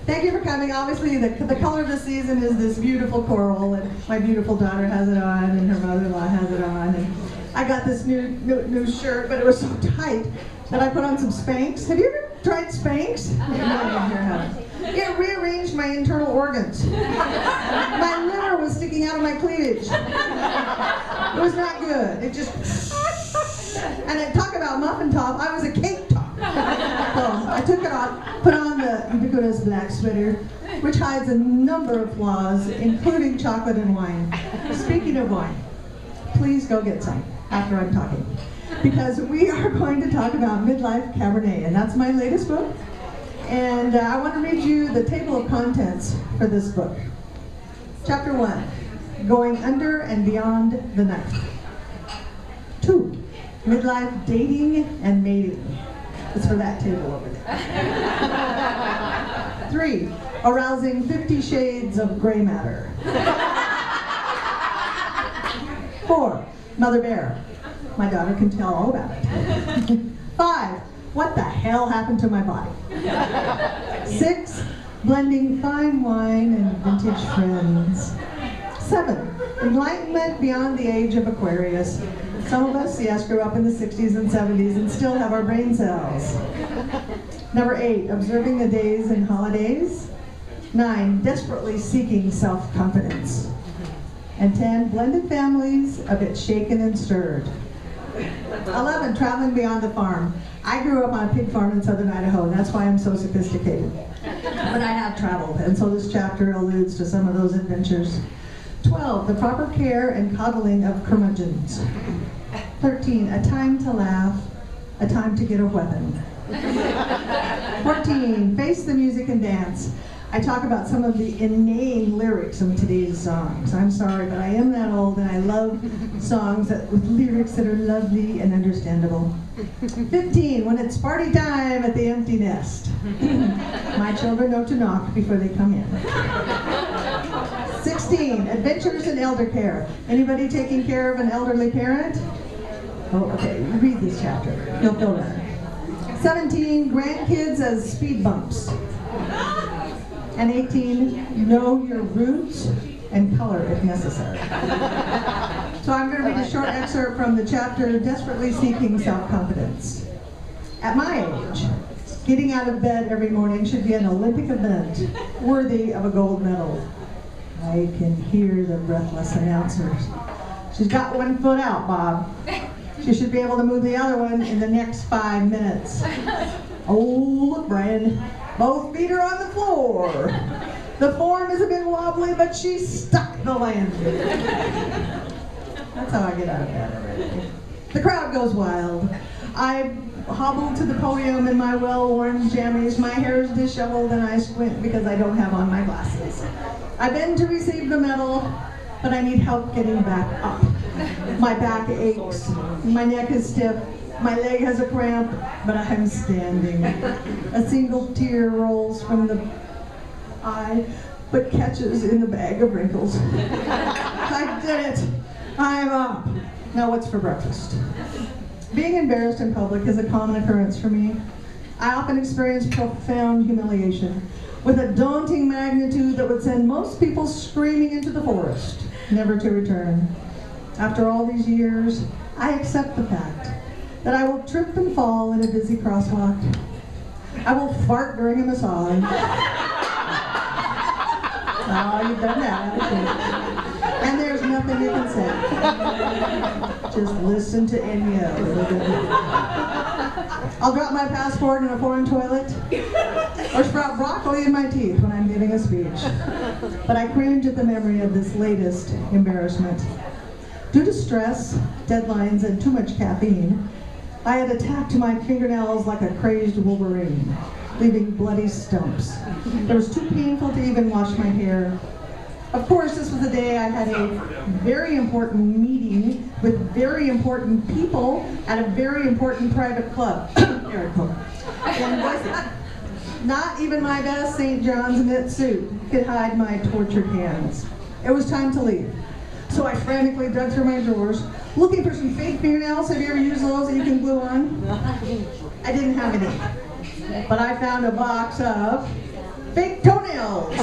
Thank you for coming. Obviously, the color of the season is this beautiful coral, and my beautiful daughter has it on, and her mother-in-law has it on. And I got this new shirt, but it was so tight that I put on some Spanx. Have you ever tried Spanx? It rearranged my internal organs. My liver was sticking out of my cleavage. It was not good. It just... And I talk about muffin top, I was a cake top. So I took it off, put on the ubiquitous black sweater, which hides a number of flaws, including chocolate and wine. Speaking of wine, please go get some after I'm talking. Because we are going to talk about Midlife Cabernet, and that's my latest book. And I want to read you the table of contents for this book. Chapter 1, Going Under and Beyond the Knife. 2, Midlife Dating and Mating. It's for that table over there. 3, Arousing 50 Shades of Gray Matter. 4, Mother Bear. My daughter can tell all about it. 5, What the hell happened to my body? 6, Blending fine wine and vintage friends. 7, Enlightenment beyond the age of Aquarius. Some of us, yes, grew up in the 60s and 70s and still have our brain cells. Number 8, Observing the days and holidays. 9, Desperately seeking self-confidence. And 10, Blended families, a bit shaken and stirred. 11, Traveling beyond the farm. I grew up on a pig farm in southern Idaho, and that's why I'm so sophisticated. But I have traveled, and so this chapter alludes to some of those adventures. 12, The proper care and coddling of curmudgeons. 13, A time to laugh, a time to get a weapon. 14, Face the music and dance. I talk about some of the inane lyrics of today's songs. I'm sorry, but I am that old, and I love songs with lyrics that are lovely and understandable. 15, When it's party time at the empty nest. My children know to knock before they come in. 16, Adventures in elder care. Anybody taking care of an elderly parent? Oh, okay, read this chapter. You'll feel better. 17, Grandkids as speed bumps. And 18, Know your roots and color if necessary. So I'm going to read a short excerpt from the chapter, Desperately Seeking Self-Confidence. At my age, getting out of bed every morning should be an Olympic event worthy of a gold medal. I can hear the breathless announcers. She's got one foot out, Bob. She should be able to move the other one in the next 5 minutes. Oh, look, Brian. Both feet are on the floor. The form is a bit wobbly, but she's stuck the landing. That's how I get out of bed already. The crowd goes wild. I hobble to the podium in my well-worn jammies. My hair is disheveled and I squint because I don't have on my glasses. I bend to receive the medal, but I need help getting back up. My back aches, my neck is stiff, my leg has a cramp, but I'm standing. A single tear rolls from the eye, but catches in the bag of wrinkles. I did it! I'm up! Now what's for breakfast? Being embarrassed in public is a common occurrence for me. I often experience profound humiliation, with a daunting magnitude that would send most people screaming into the forest, never to return. After all these years, I accept the fact that I will trip and fall in a busy crosswalk. I will fart during a massage. Oh, you've done that, haven't you? And there's nothing you can say. Just listen to Enya. I'll drop my passport in a foreign toilet, or sprout broccoli in my teeth when I'm giving a speech. But I cringe at the memory of this latest embarrassment. Due to stress, deadlines, and too much caffeine, I had attacked my fingernails like a crazed Wolverine, leaving bloody stumps. It was too painful to even wash my hair. Of course, this was the day I had a very important meeting with very important people at a very important private club in Boise. Not even my best St. John's knit suit could hide my tortured hands. It was time to leave. So I frantically dug through my drawers, looking for some fake fingernails. Have you ever used those that you can glue on? I didn't have any. But I found a box of fake toenails.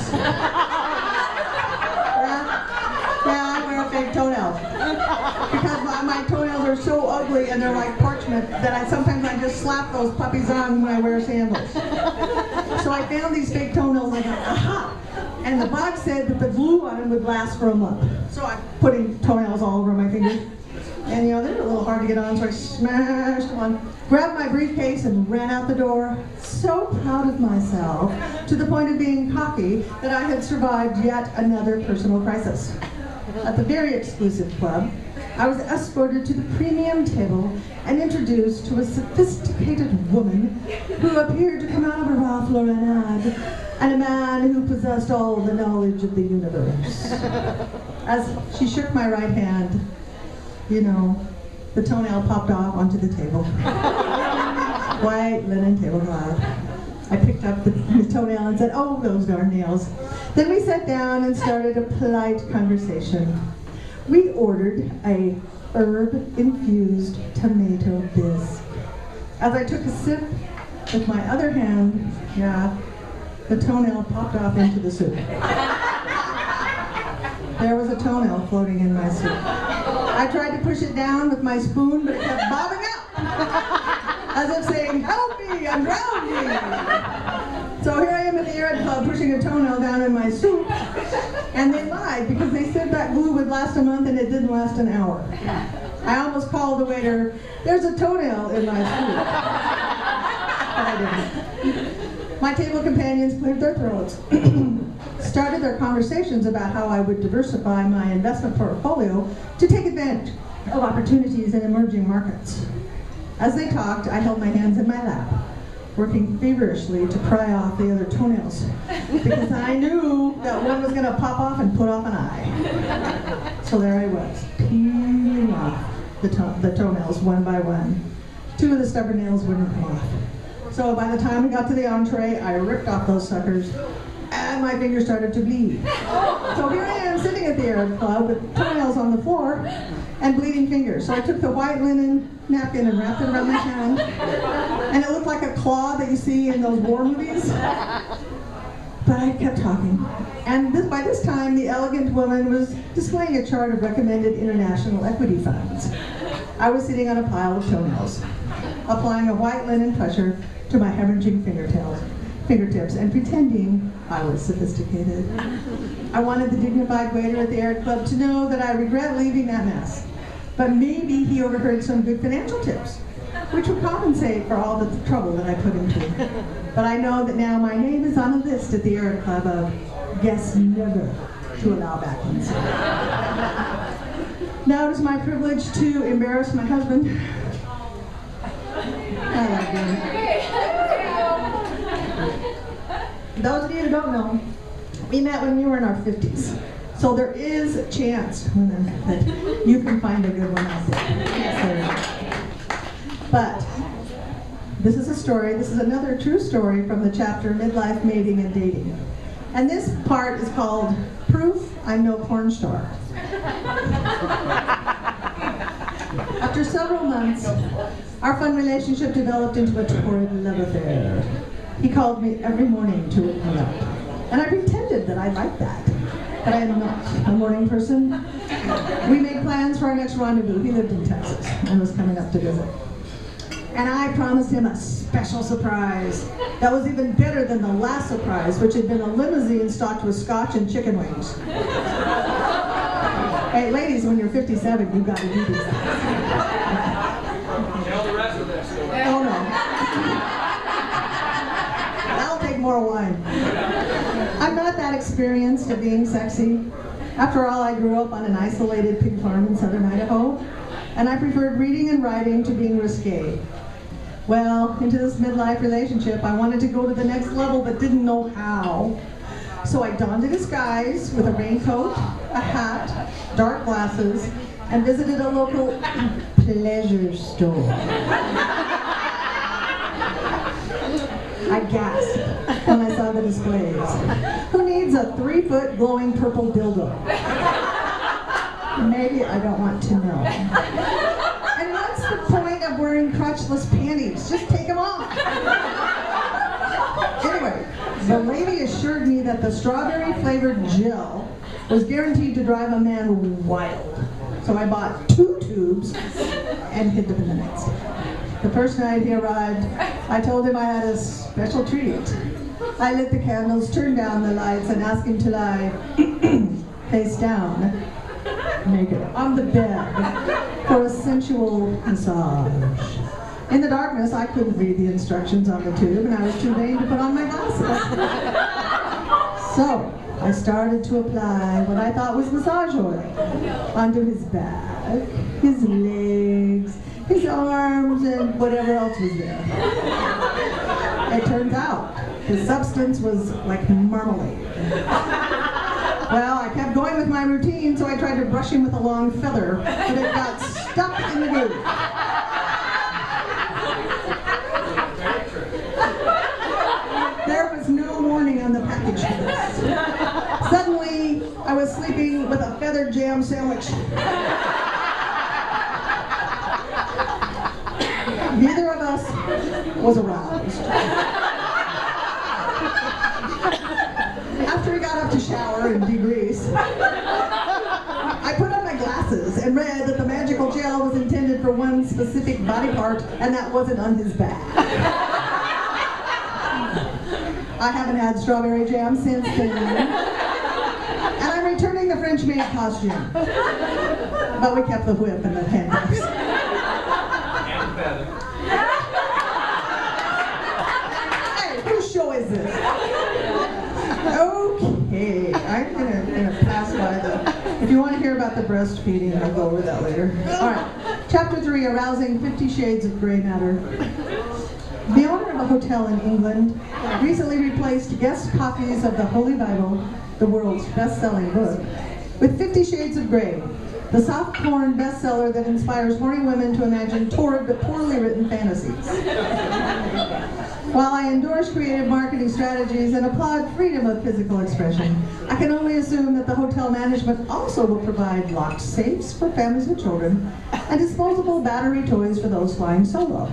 Yeah, I wear fake toenails. Because my toenails are so ugly and they're like parchment that sometimes I just slap those puppies on when I wear sandals. So I found these fake toenails and I thought, aha! And the box said that the glue on them would last for a month. So I'm putting toenails all over my fingers. And they're a little hard to get on, so I smashed one, grabbed my briefcase and ran out the door, so proud of myself, to the point of being cocky that I had survived yet another personal crisis. At the very exclusive club, I was escorted to the premium table and introduced to a sophisticated woman who appeared to come out of a Ralph Lauren ad, and a man who possessed all the knowledge of the universe. As she shook my right hand, the toenail popped off onto the table. White linen tablecloth. I picked up the toenail and said, "Oh, those darn nails." Then we sat down and started a polite conversation. We ordered a herb-infused tomato bisque. As I took a sip with my other hand, the toenail popped off into the soup. There was a toenail floating in my soup. I tried to push it down with my spoon, but it kept bobbing up, as if saying, "Help me, I'm drowning." So here I am at the Arid Club pushing a toenail down in my soup, and they lied because they said that glue would last a month and it didn't last an hour. I almost called the waiter, "There's a toenail in my soup." But I didn't. My table companions cleared their throats, started their conversations about how I would diversify my investment portfolio to take advantage of opportunities in emerging markets. As they talked, I held my hands in my lap, working feverishly to pry off the other toenails, because I knew that one was going to pop off and put off an eye. So there I was, peeling off the toenails one by one. Two of the stubborn nails wouldn't come off. So by the time we got to the entree, I ripped off those suckers, and my fingers started to bleed. So here I am sitting at the Arid Club with toenails on the floor and bleeding fingers. So I took the white linen napkin and wrapped it around my hand, and it looked like a claw that you see in those war movies. But I kept talking. And by this time, the elegant woman was displaying a chart of recommended international equity funds. I was sitting on a pile of toenails, applying a white linen pressure to my hemorrhaging fingertips and pretending I was sophisticated. I wanted the dignified waiter at the Arid Club to know that I regret leaving that mess, but maybe he overheard some good financial tips, which would compensate for all the trouble that I put him to. But I know that now my name is on a list at the Arid Club of guests never to allow back ones. Now it is my privilege to embarrass my husband. I like him. Those of you who don't know, we met when we were in our 50s. So there is a chance, women, that you can find a good one out there. Yes, but this is another true story from the chapter Midlife Mating and Dating. And this part is called Proof I'm No Porn Star. After several months, our fun relationship developed into a torrid love affair. He called me every morning to wake me up. And I pretended that I liked that. But I am not a morning person. We made plans for our next rendezvous. He lived in Texas and was coming up to visit. And I promised him a special surprise that was even better than the last surprise, which had been a limousine stocked with scotch and chicken wings. Hey, ladies, when you're 57, you've got to do these things. Tell the rest of this story. Oh, no. I'll take more wine. I'm not that experienced at being sexy. After all, I grew up on an isolated pig farm in southern Idaho, and I preferred reading and writing to being risque. Well, into this midlife relationship, I wanted to go to the next level but didn't know how. So I donned a disguise with a raincoat, a hat, dark glasses, and visited a local pleasure store. I gasped when I saw the displays. Who needs a 3-foot glowing purple dildo? Maybe I don't want to know. And what's the point of wearing crotchless panties? Just take them off. Anyway, The lady assured me that the strawberry-flavored gel was guaranteed to drive a man wild. So I bought 2 tubes and hid them in the nightstand. The first night he arrived, I told him I had a special treat. I lit the candles, turned down the lights, and asked him to lie face down, naked, on the bed for a sensual massage. In the darkness, I couldn't read the instructions on the tube, and I was too vain to put on my glasses. So, I started to apply what I thought was massage oil onto his back, his legs, his arms, and whatever else was there. It turns out the substance was like marmalade. Well, I kept going with my routine, so I tried to brush him with a long feather, but it got stuck in the glue. There was no warning on the package for this. Suddenly, I was sleeping with a feathered jam sandwich. Neither of us was aroused. After he got up to shower and degrease, I put on my glasses and read that the magical gel was intended for one specific body part, and that wasn't on his back. I haven't had strawberry jam since then. And I'm returning the French maid costume. But we kept the whip and the handcuffs. Hey, whose show is this? Okay, I'm gonna pass by the... If you want to hear about the breastfeeding, I'll go over that later. All right, Chapter 3, Arousing 50 Shades of Gray Matter. The owner of a hotel in England recently replaced guest copies of the Holy Bible, the world's best-selling book, with 50 Shades of Grey, the soft-porn bestseller that inspires horny women to imagine torrid but poorly written fantasies. While I endorse creative marketing strategies and applaud freedom of physical expression, I can only assume that the hotel management also will provide locked safes for families with children and disposable battery toys for those flying solo.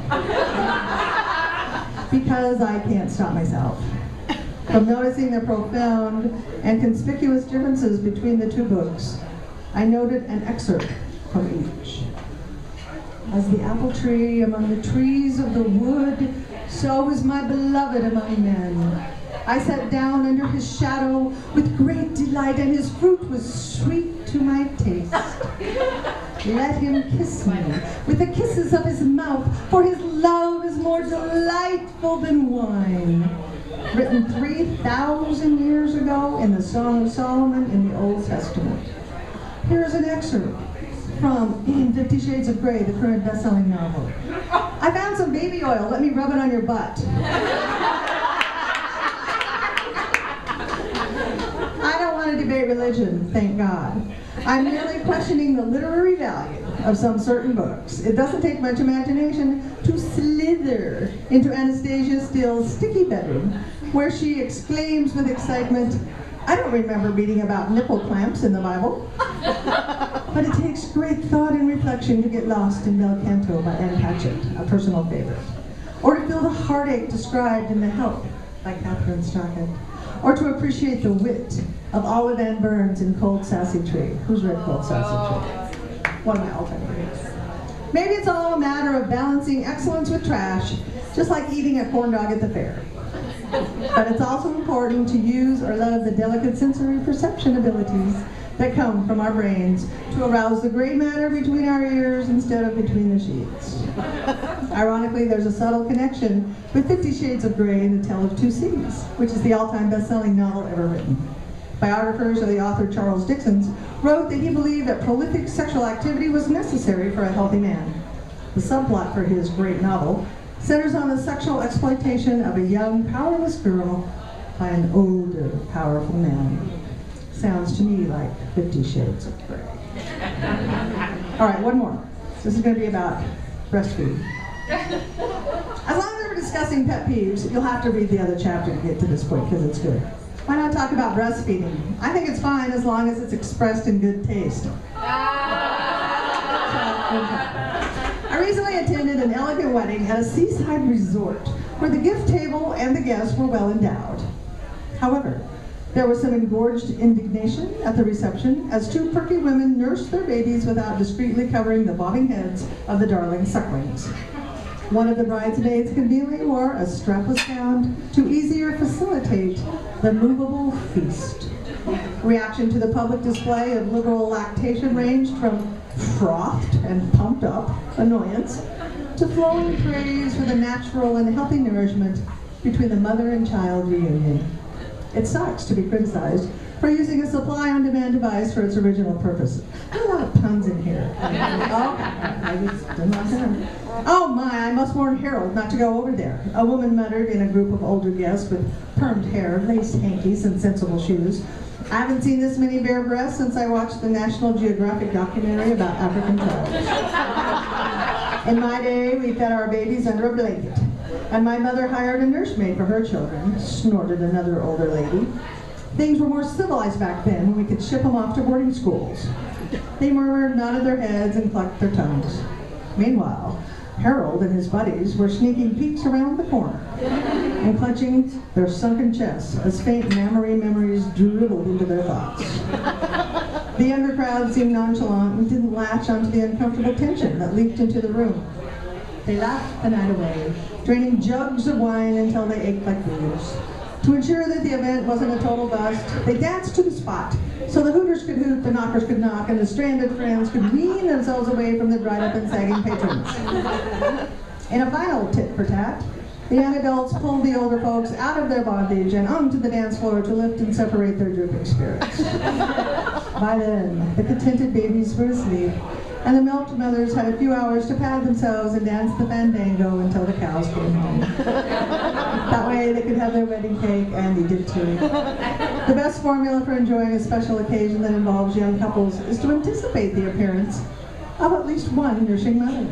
Because I can't stop myself from noticing the profound and conspicuous differences between the 2 books, I noted an excerpt from each. As the apple tree among the trees of the wood, so is my beloved among men. I sat down under his shadow with great delight, and his fruit was sweet to my taste. Let him kiss me with the kisses of his mouth, for his love is more delightful than wine. Written 3,000 years ago in the Song of Solomon in the Old Testament. Here's an excerpt from 50 Shades of Grey, the current best-selling novel. I found some baby oil. Let me rub it on your butt. I don't want to debate religion, thank God. I'm merely questioning the literary value of some certain books. It doesn't take much imagination to slither into Anastasia Steele's sticky bedroom, where she exclaims with excitement, I don't remember reading about nipple clamps in the Bible. But it takes great thought and reflection to get lost in Bel Canto by Anne Patchett, a personal favorite. Or to feel the heartache described in The Help by Catherine Stockett. Or to appreciate the wit of Olive Ann Burns in Cold Sassy Tree. Who's read Cold Sassy Tree? One of my all-time favorites. Maybe it's all a matter of balancing excellence with trash, just like eating a corn dog at the fair. But it's also important to use or love the delicate sensory perception abilities that come from our brains to arouse the gray matter between our ears instead of between the sheets. Ironically, there's a subtle connection with 50 Shades of Grey and The Tale of Two Cities, which is the all-time best-selling novel ever written. Biographers of the author Charles Dickens wrote that he believed that prolific sexual activity was necessary for a healthy man. The subplot for his great novel centers on the sexual exploitation of a young, powerless girl by an older, powerful man. Sounds to me like 50 Shades of Grey. All right, one more. This is going to be about breastfeeding. As long as we're discussing pet peeves, you'll have to read the other chapter to get to this point because it's good. Why not talk about breastfeeding? I think it's fine as long as it's expressed in good taste. I recently attended an elegant wedding at a seaside resort where the gift table and the guests were well endowed. However, there was some engorged indignation at the reception as two perky women nursed their babies without discreetly covering the bobbing heads of the darling sucklings. One of the bridesmaids conveniently wore a strapless gown to easier facilitate the movable feast. Reaction to the public display of liberal lactation ranged from frothed and pumped up annoyance to flowing praise for the natural and healthy nourishment between the mother and child reunion. It sucks to be criticized for using a supply-on-demand device for its original purpose. There are a lot of puns in here. I just didn't want them. Oh my, I must warn Harold not to go over there, a woman muttered in a group of older guests with permed hair, lace hankies, and sensible shoes. I haven't seen this many bare breasts since I watched the National Geographic documentary about African tribes. In my day, we fed our babies under a blanket, and my mother hired a nursemaid for her children, snorted another older lady. Things were more civilized back then when we could ship them off to boarding schools. They murmured, nodded their heads, and clucked their tongues. Meanwhile, Harold and his buddies were sneaking peeks around the corner and clenching their sunken chests as faint mammary memories dribbled into their thoughts. The younger crowd seemed nonchalant and didn't latch onto the uncomfortable tension that leaked into the room. They laughed the night away, draining jugs of wine until they ached like boogers. To ensure that the event wasn't a total bust, they danced to the spot so the hooters could hoot, the knockers could knock, and the stranded friends could wean themselves away from the dried up and sagging patrons. In a final tit for tat, the young adults pulled the older folks out of their bondage and onto the dance floor to lift and separate their drooping spirits. By then, the contented babies were asleep, and the milked mothers had a few hours to pad themselves and dance the fandango until the cows came home. That way they could have their wedding cake, and they did too. The best formula for enjoying a special occasion that involves young couples is to anticipate the appearance of at least one nursing mother.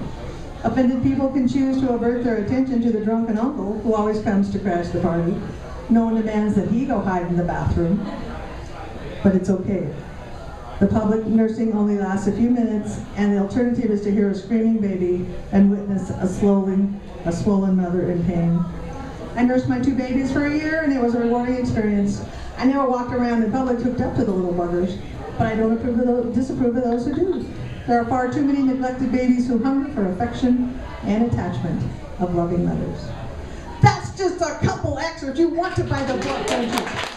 Offended people can choose to avert their attention to the drunken uncle who always comes to crash the party. No one demands that he go hide in the bathroom, but it's okay. The public nursing only lasts a few minutes, and the alternative is to hear a screaming baby and witness a swollen mother in pain. I nursed my two babies for a year, and it was a rewarding experience. I never walked around in public hooked up to the little buggers, but I don't disapprove of those who do. There are far too many neglected babies who hunger for affection and attachment of loving mothers. That's just a couple excerpts. You want to buy the book, don't you?